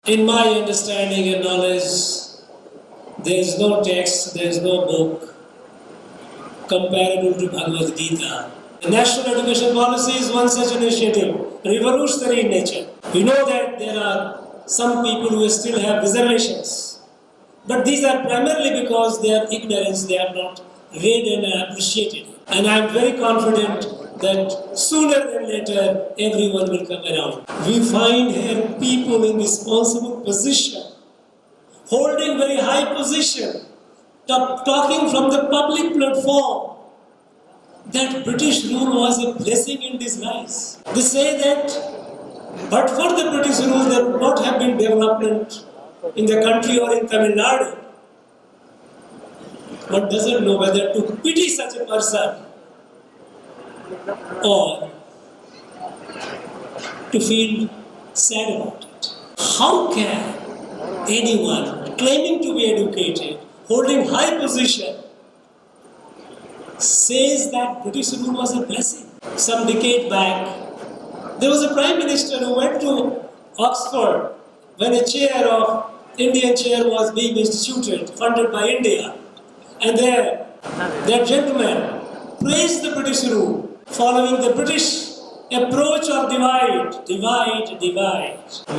In my understanding and knowledge, there is no text, there is no book comparable to Bhagavad Gita. The national education policy is one such initiative, revolutionary in nature. We know that there are some people who still have reservations, but these are primarily because they are ignorance, they are not read and appreciated. And I am very confident that sooner than later everyone will come around. We find here people in responsible position, holding very high position, talking from the public platform that British rule was a blessing in disguise. They say that but for the British rule there would not have been development in the country or in Tamil Nadu. One doesn't know whether to pity such a person or to feel sad about it. How can anyone claiming to be educated, holding high position, says that British rule was a blessing? Some decade back, there was a Prime Minister who went to Oxford when a Indian chair was being instituted, funded by India. And there, that gentleman praised the British rule, following the British approach of divide,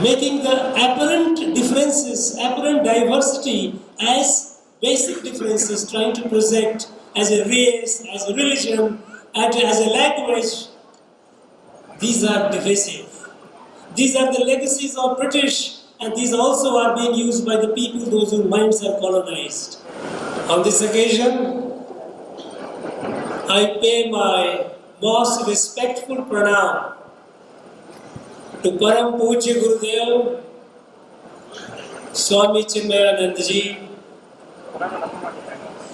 making the apparent differences, apparent diversity as basic differences, trying to project as a race, as a religion, as a language. These are divisive. These are the legacies of British, and these also are being used by the people, those whose minds are colonized. On this occasion, I pay my most respectful pranam to Param Pujya Gurudev, Swami Chinmayananda Ji,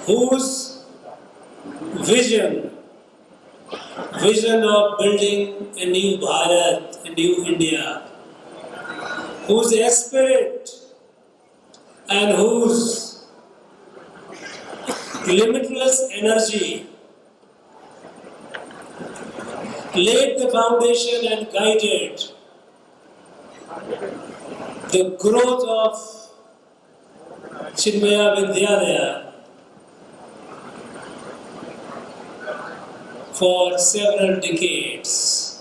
whose vision of building a new Bharat, a new India, whose spirit and whose limitless energy laid the foundation and guided the growth of Chinmaya Vidyalaya for several decades.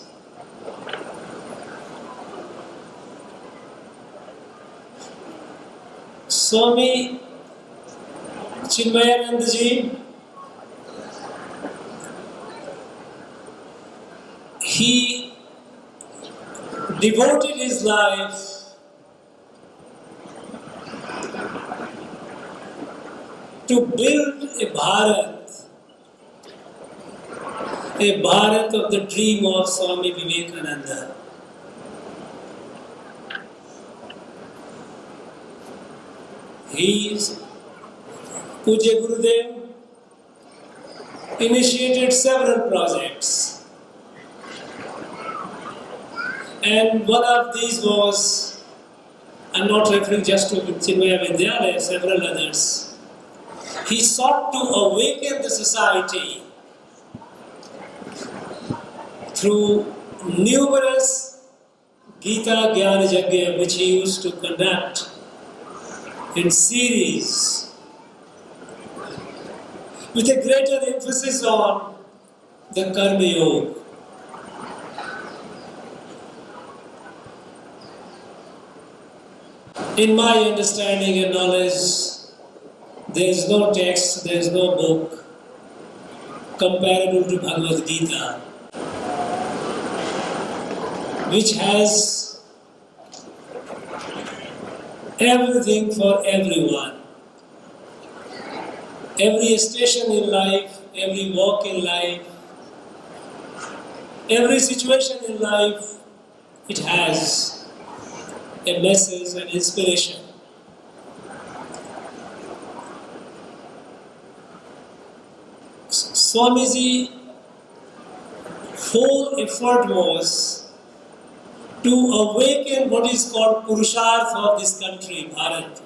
Swami Chinmayananda Ji, he devoted his life to build a Bharat of the dream of Swami Vivekananda. Pujya Gurudev initiated several projects, and one of these was, I'm not referring just to Chinmaya Vidyalaya, several others. He sought to awaken the society through numerous Gita Jnana Yajna which he used to conduct in series, with a greater emphasis on the Karma Yoga. In my understanding and knowledge, there is no text, there is no book comparable to Bhagavad Gita, which has everything for everyone. Every station in life, every walk in life, every situation in life, it has a message and inspiration. Swamiji, whole effort was to awaken what is called Purusharth of this country, Bharat.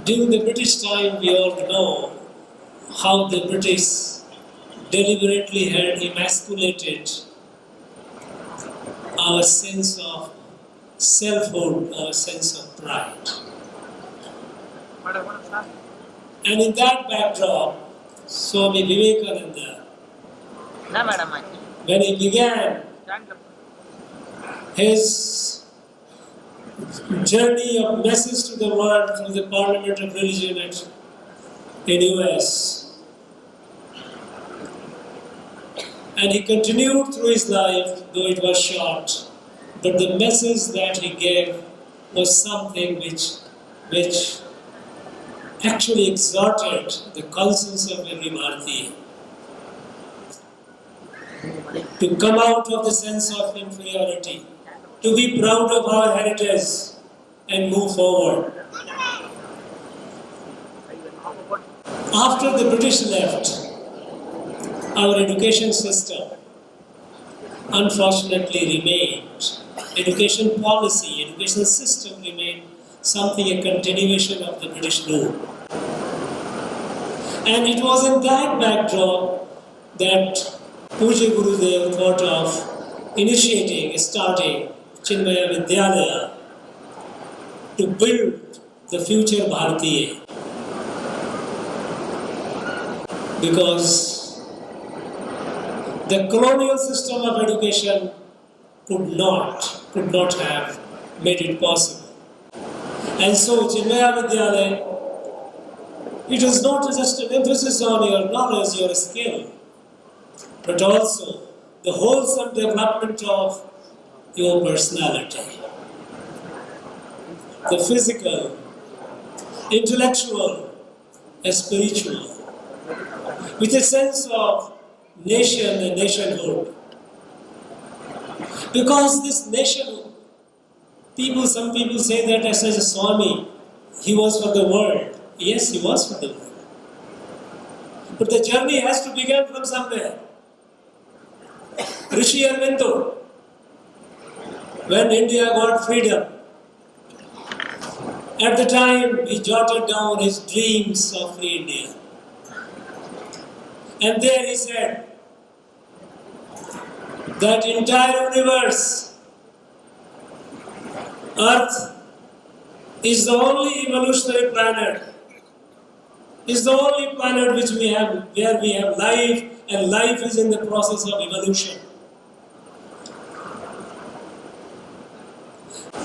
During the British time, we all know how the British deliberately had emasculated our sense of selfhood, our sense of pride. And in that backdrop, Swami Vivekananda, when he began his journey of message to the world through the Parliament of Religion in US, and he continued through his life, though it was short, but the message that he gave was something which actually exhorted the conscience of every Bharatiya to come out of the sense of inferiority, to be proud of our heritage and move forward. After the British left, our education system unfortunately remained. Education policy, education system remained something, a continuation of the British rule. And it was in that backdrop that Puja Gurudev thought of starting Chinmaya Vidyalaya to build the future Bharatiya. Because the colonial system of education could not have made it possible. And so Chinmaya Vidyalaya, it is not just an emphasis on your knowledge, your skill, but also the wholesome development of your personality. The physical, intellectual, and spiritual, with a sense of nation and nationhood. Because this nation, some people say that as a Swami, he was for the world. Yes, he was for the world. But the journey has to begin from somewhere. Rishi Aurobindo, when India got freedom, at the time he jotted down his dreams of free India. And there he said that entire universe, Earth, is the only evolutionary planet, is the only planet where we have life, and life is in the process of evolution.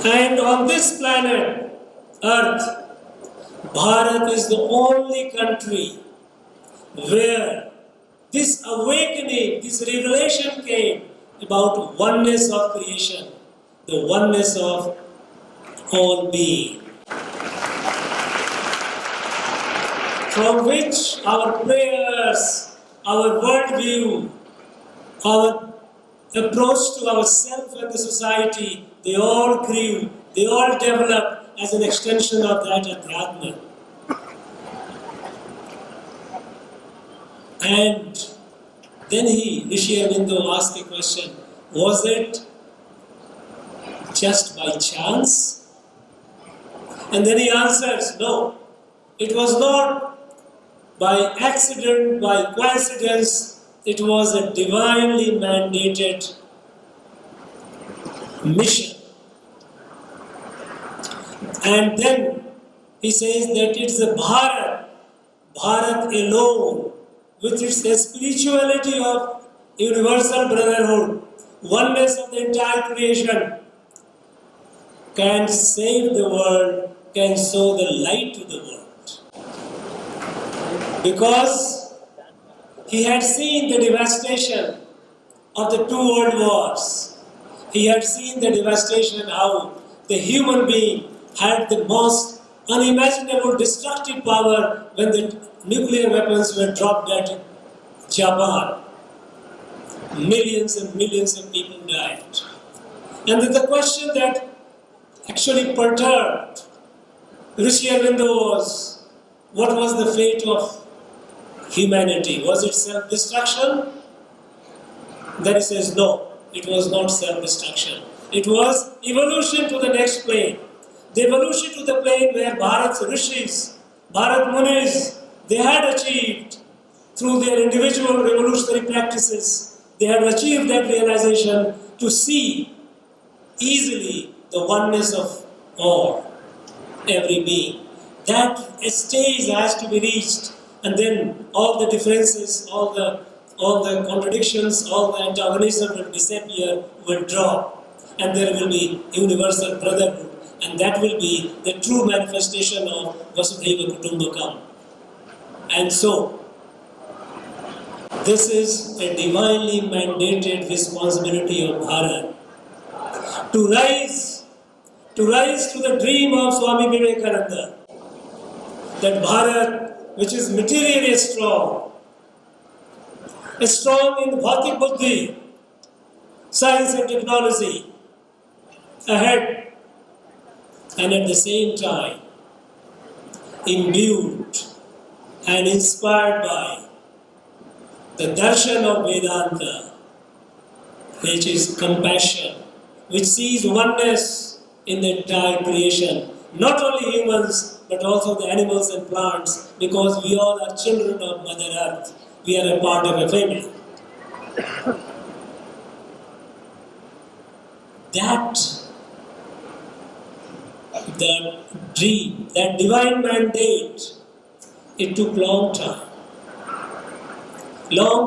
And on this planet, Earth, Bharat is the only country where this awakening, this revelation came about oneness of creation, the oneness of all being, from which our prayers, our worldview, our approach to ourselves and the society, they all grew, they all developed as an extension of that Adhyatma. And then Rishi Aurobindo asked the question, was it just by chance? And then he answers, no, it was not by accident, by coincidence, it was a divinely mandated mission. And then he says that it's the Bharat alone, with its spirituality of universal brotherhood, oneness of the entire creation, can save the world, can show the light to the world. Because he had seen the devastation of the 2 world wars. He had seen the devastation, how the human being had the most unimaginable destructive power when the nuclear weapons were dropped at Japan. Millions and millions of people died. And then the question that actually perturbed Rishi Aurobindo was, what was the fate of humanity? Was it self-destruction? Then he says, no, it was not self-destruction. It was evolution to the next plane. The evolution to the plane where Bharat's rishis, Bharat Munis, they had achieved through their individual revolutionary practices, they had achieved that realization to see easily the oneness of all, every being. That stage has to be reached, and then all the differences, all the contradictions, all the antagonism will disappear, will drop, and there will be universal brotherhood, and that will be the true manifestation of Vasudhaiva Kutumbakam. And so, this is a divinely mandated responsibility of Bharat to rise to the dream of Swami Vivekananda, that Bharat, which is materially strong in Bhautik Buddhi, science and technology, ahead, and at the same time imbued and inspired by the darshan of Vedanta, which is compassion, which sees oneness in the entire creation, not only humans but also the animals and plants, because we all are children of Mother Earth. We are a part of a family. That dream, that divine mandate, it took long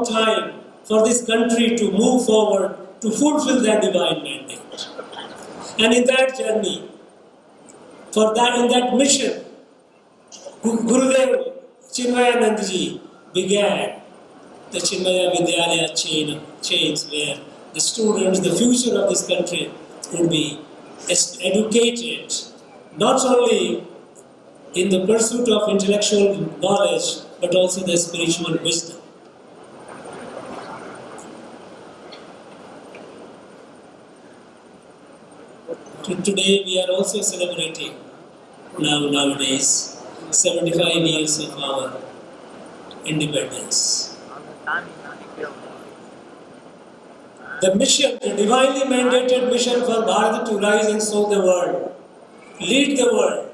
time for this country to move forward to fulfill that divine mandate. And in that journey, in that mission, Gurudev Chinmayanandji began the Chinmaya Vidyalaya chains, where the students, the future of this country would be educated not only in the pursuit of intellectual knowledge but also the spiritual wisdom. Today we are also celebrating nowadays 75 years of our independence. The mission, the divinely mandated mission for Bharat to rise and show the world, lead the world,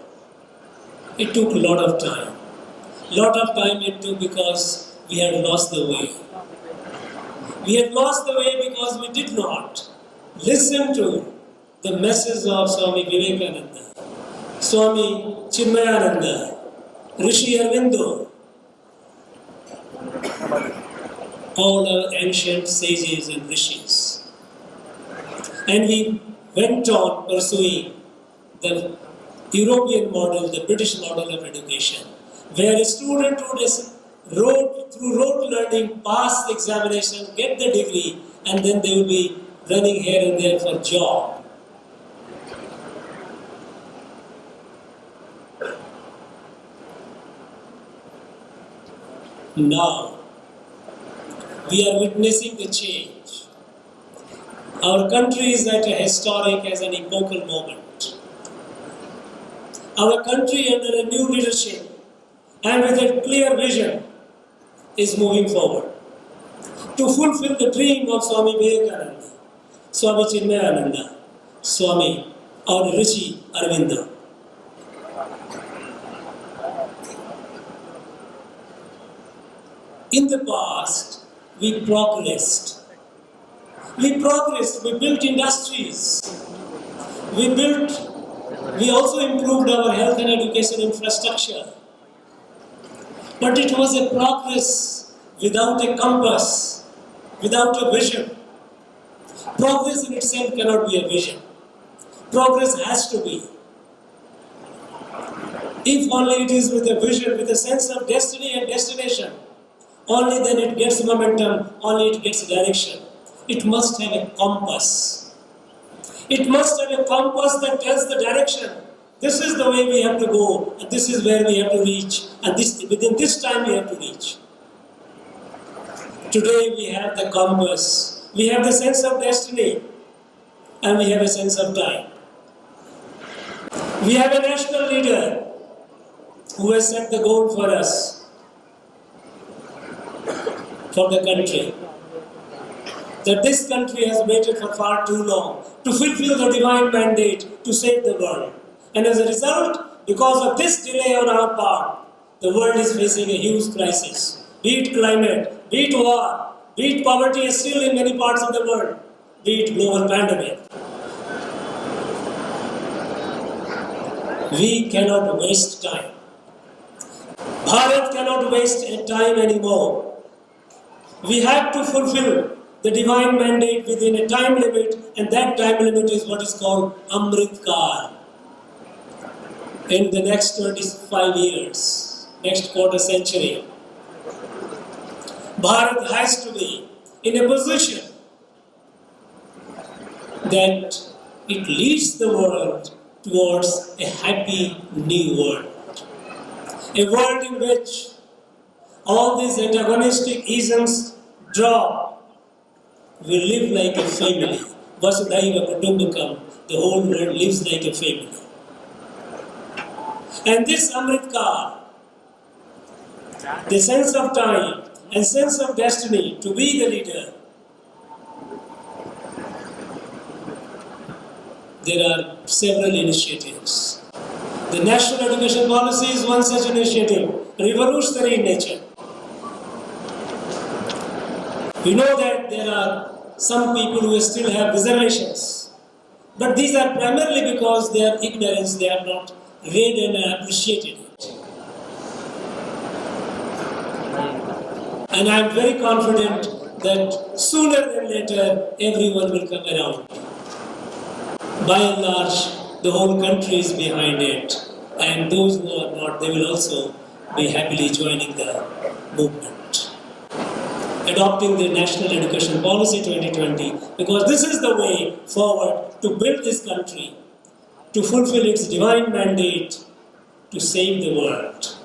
it took a lot of time. Lot of time it took because we had lost the way. We had lost the way because we did not listen to the message of Swami Vivekananda, Swami Chinmayananda, Rishi Aurobindo, all our ancient sages and rishis. And we went on pursuing the European model, the British model of education, where a student would through rote learning, pass the examination, get the degree, and then they will be running here and there for job. Now, we are witnessing the change. Our country is at a historic, as an epochal moment. Our country, under a new leadership and with a clear vision, is moving forward to fulfill the dream of Swami Vivekananda, Swami Chinmayananda, Swami or Rishi Aurobindo. In the past, we progressed. We built industries. We also improved our health and education infrastructure. But it was a progress without a compass, without a vision. Progress in itself cannot be a vision. Progress has to be. If only it is with a vision, with a sense of destiny and destination, only then it gets momentum, only it gets direction. It must have a compass. It must have a compass that tells the direction. This is the way we have to go, and this is where we have to reach, and within this time we have to reach. Today we have the compass, we have the sense of destiny, and we have a sense of time. We have a national leader who has set the goal for us, for the country. That this country has waited for far too long to fulfill the divine mandate to save the world. And as a result, because of this delay on our part, the world is facing a huge crisis. Be it climate, be it war, be it poverty still in many parts of the world, be it global pandemic. We cannot waste time. Bharat cannot waste time anymore. We have to fulfill the divine mandate within a time limit, and that time limit is what is called Amrit Kal. In the next 25 years, next quarter century, Bharat has to be in a position that it leads the world towards a happy new world. A world in which all these antagonistic isms drop. We live like a family. Vasudhaiva Kutumbakam, the whole world lives like a family. And this Amrit Kal, the sense of time and sense of destiny to be the leader, there are several initiatives. The National Education Policy is one such initiative, revolutionary in nature. We know that there are some people who still have reservations, but these are primarily because they are ignorance, they have not read and appreciated it. And I am very confident that sooner than later everyone will come around. By and large, the whole country is behind it, and those who are not, they will also be happily joining the movement. Adopting the National Education Policy 2020, because this is the way forward to build this country, to fulfill its divine mandate, to save the world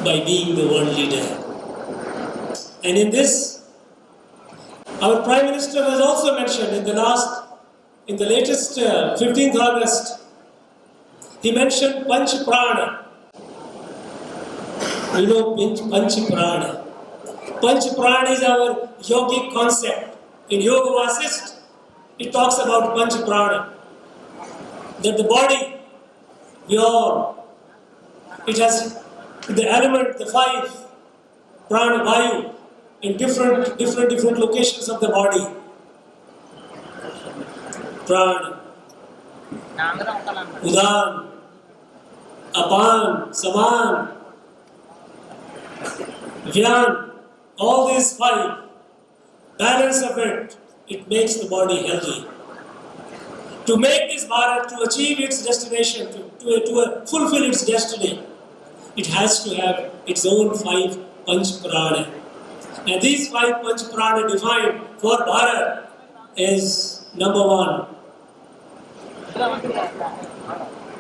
by being the world leader. And in this, our Prime Minister has also mentioned in the latest 15th August, he mentioned Panch Prana. You know Panch Prana. Panch Prana is our yogic concept. In Yoga Vasist, it talks about Panch Prana. That the body, it has the element, the five prana, vayu, in different locations of the body. Prana, Udan, Apan, Saman, Vyan, all these five, balance of it makes the body healthy. To make this Bharat, to achieve its destination, to fulfill its destiny, it has to have its own five Panch Prana. And these five Panch Prana defined for Bharat is number one,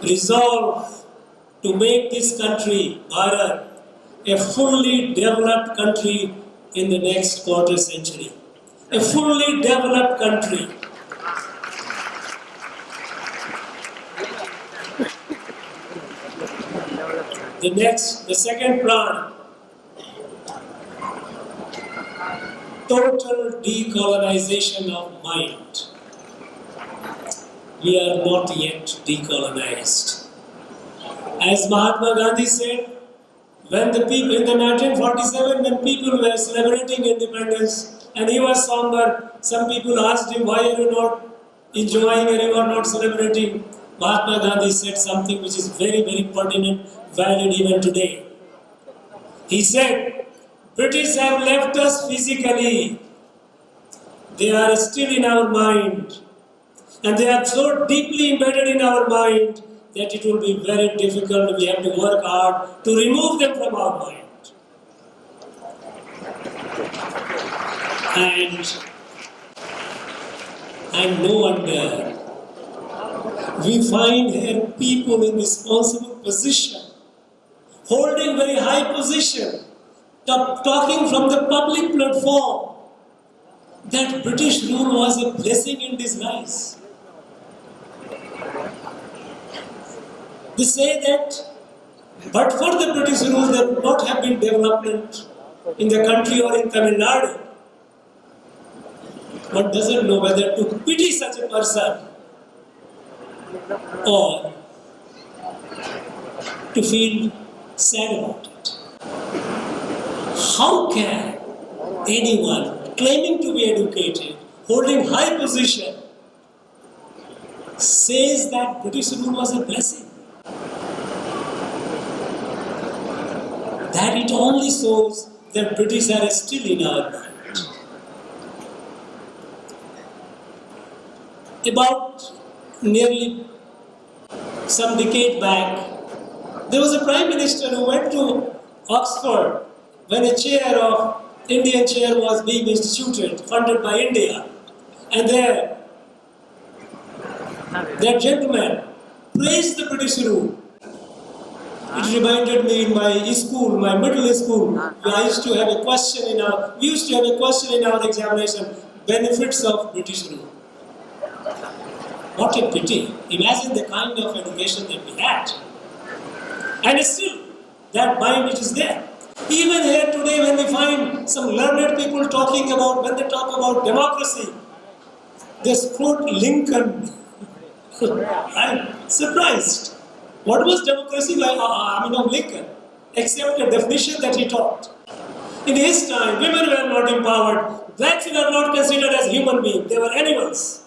resolve to make this country, Bharat, a fully developed country in the next quarter century. A fully developed country. The second plan, total decolonization of mind. We are not yet decolonized. As Mahatma Gandhi said, when the people in the 1947, when people were celebrating independence and he was somber, some people asked him, why are you not enjoying and you are not celebrating? Mahatma Gandhi said something which is very, very pertinent, valid even today. He said, British have left us physically. They are still in our mind. And they are so deeply embedded in our mind that it will be very difficult. We have to work hard to remove them from our mind. And no wonder we find here people in responsible position, holding very high position, talking from the public platform that British rule was a blessing in disguise. They say that, but for the British rule, there would not have been development in the country or in Tamil Nadu. One doesn't know whether to pity such a person or to feel sad about it. How can anyone claiming to be educated, holding high position, says that British rule was a blessing? that it only shows that British are still in our mind. About nearly some decade back, there was a Prime Minister who went to Oxford when a chair of Indian chair was being instituted, funded by India. And there, that gentleman praised the British rule. It reminded me in my school, my middle school, we used to have a question in our examination, benefits of British rule. What a pity. Imagine the kind of education that we had. And still, that mind it is there. Even here today when we find some learned people when they talk about democracy, they quote Lincoln. I'm surprised. What was democracy like? Of Lincoln, except the definition that he taught. In his time, women were not empowered. Blacks were not considered as human beings. They were animals.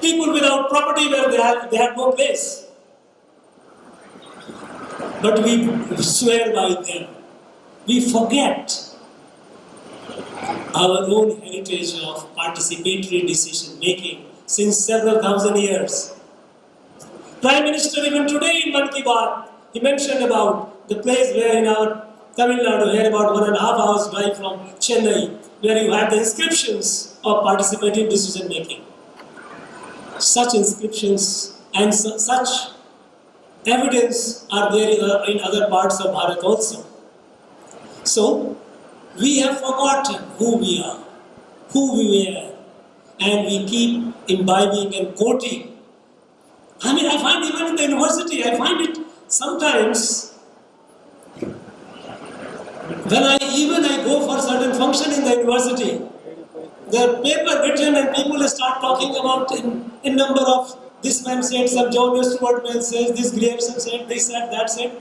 People without property they had no place. But we swear by them. We forget our own heritage of participatory decision making since several thousand years. Prime Minister even today in Man Ki Baat, he mentioned about the place where in our Tamil Nadu, here about 1.5 hours drive from Chennai, where you have the inscriptions of participative decision making. Such inscriptions and such evidence are there in other parts of Bharat also. So, we have forgotten who we are, who we were, and we keep imbibing and quoting. I find even in the university, I find it sometimes, when I go for certain function in the university, the paper written and people start talking about in number of, this man said, some John Stuart Mill says, this Grierson said, this said, that said.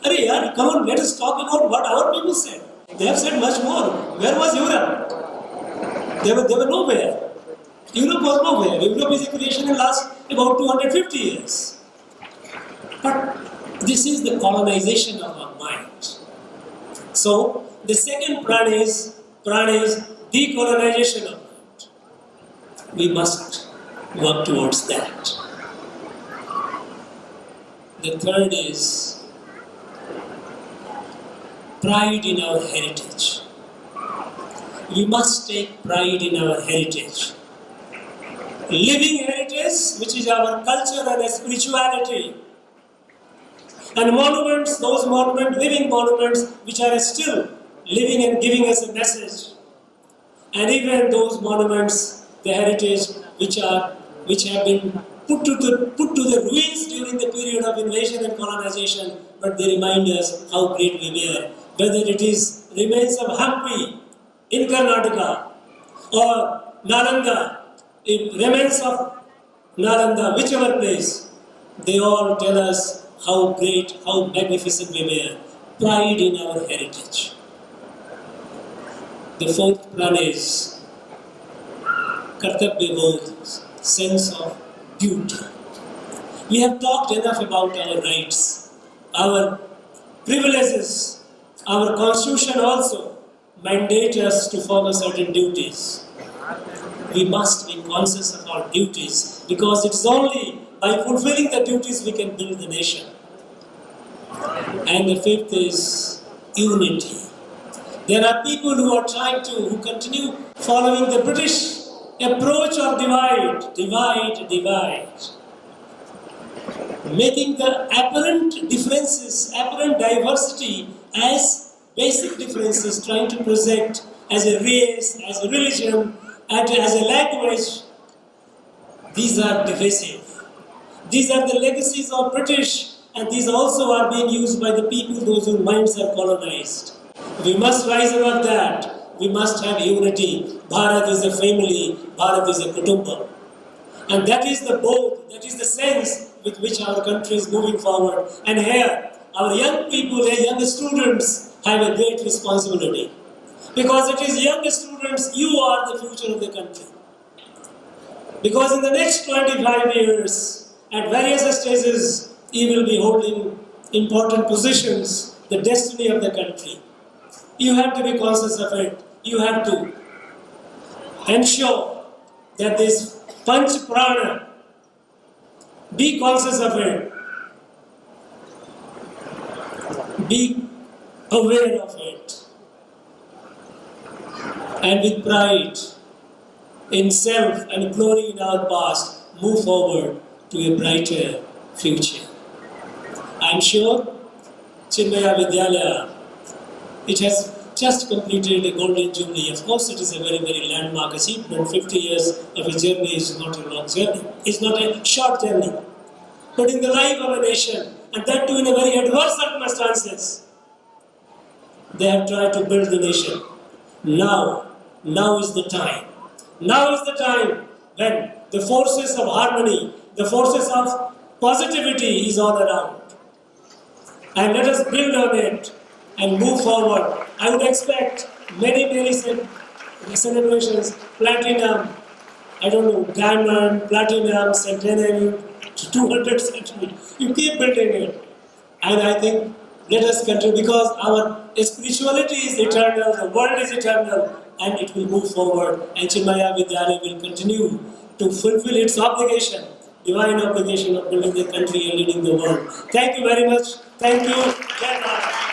Arey yaar, come on, let us talk about what our people said. They have said much more. Where was Europe? They were nowhere. Europe was nowhere. Europe is a creation in the last about 250 years. But this is the colonization of our mind. So, the second prana is decolonization of mind. We must work towards that. The third is pride in our heritage. We must take pride in our heritage. Living heritage, which is our culture and spirituality. And monuments, living monuments, which are still living and giving us a message. And even those monuments, the heritage, which have been put to the ruins during the period of invasion and colonization, but they remind us how great we were. Whether it is remains of Hampi in Karnataka or Nalanda, remains of Nalanda, whichever place, they all tell us how great, how magnificent we were. Pride in our heritage. The fourth prana is Kartabya Bodh, sense of duty. We have talked enough about our rights, our privileges. Our constitution also mandates us to follow certain duties. We must be conscious of our duties because it's only by fulfilling the duties we can build the nation. And the fifth is unity. There are people who continue following the British approach of divide, making the apparent differences, apparent diversity as basic differences, trying to project as a race, as a religion, and as a language. These are divisive. These are the legacies of British, and these also are being used by the people, those whose minds are colonized. We must rise above that. We must have unity. Bharat is a family. Bharat is a kutumba. And that is the both, that is the sense with which our country is moving forward. And here, our young people, our young students have a great responsibility. Because it is young students, you are the future of the country. Because in the next 25 years, at various stages, you will be holding important positions the destiny of the country. You have to be conscious of it. You have to ensure that this Panch Prana, be conscious of it. Be aware of it. And with pride in self and glory in our past, move forward to a brighter future. I am sure Chinmaya Vidyalaya, it has just completed a golden jubilee. Of course, it is a very, very landmark achievement. 50 years of a journey is not a long journey. It's not a short journey. But in the life of a nation, and that too in a very adverse circumstances, they have tried to build the nation. Now is the time. Now is the time when the forces of harmony, the forces of positivity is all around. And let us build on it and move forward. I would expect many celebrations, platinum, I don't know, diamond, platinum, centenarian, 200 century. You keep building it. And I think let us continue because our spirituality is eternal, the world is eternal, and it will move forward. And Chinmaya Vidyalaya will continue to fulfill its obligation, divine obligation of building the country and leading the world. Thank you very much. Thank you. Jai Bharat.